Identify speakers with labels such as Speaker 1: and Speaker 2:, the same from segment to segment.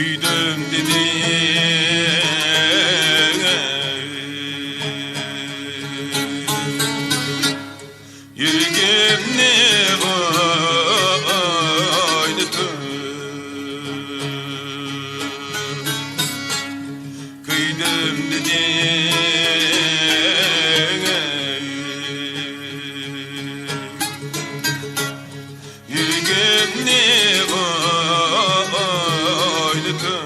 Speaker 1: kıydım dedi. Yüreğimni oynatıp kıydım dedi. Yüreğimni oynatıp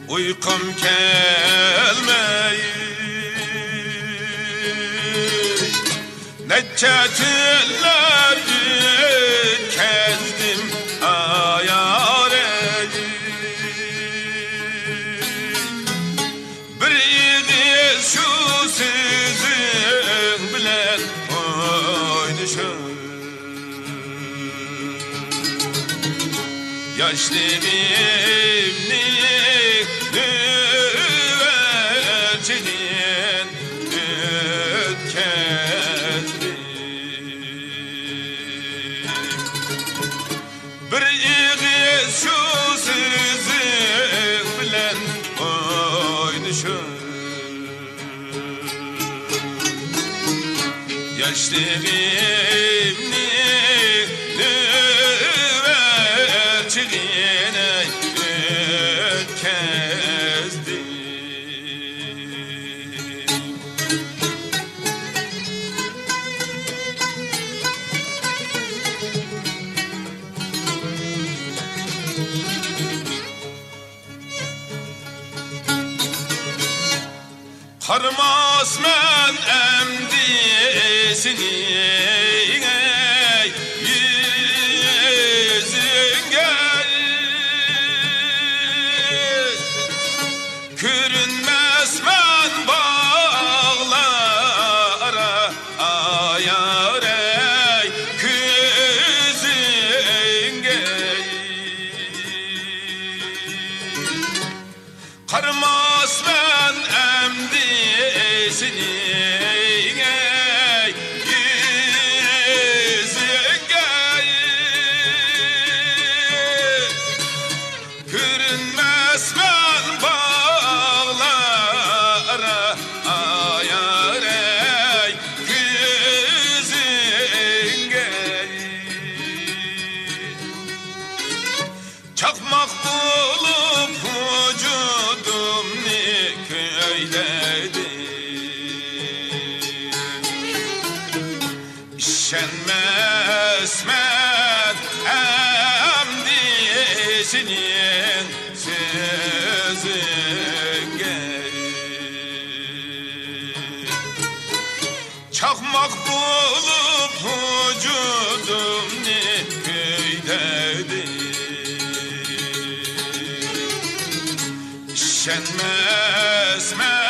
Speaker 1: uykum gelmeyi Neçetülleri kezdim ayareyi Bir idi şu sizin bilen oynuşum Yaşlımni nüvercinin ötkezdim Bir iğiz şu sizin bilen oynuşum Yaşlımni nüvercinin ötkezdim Karmaz men emdisini yüzünge Kürünmez men bağlara ayarey küzünge Karmaz men emdisini yüzünge Kürünmez men bağlara ayarey küzünge Çakmak bulup vücudumni köyledi İşenmez men emdisinin sözünge Çakmak bulup vücudumni köyledi İşenmez men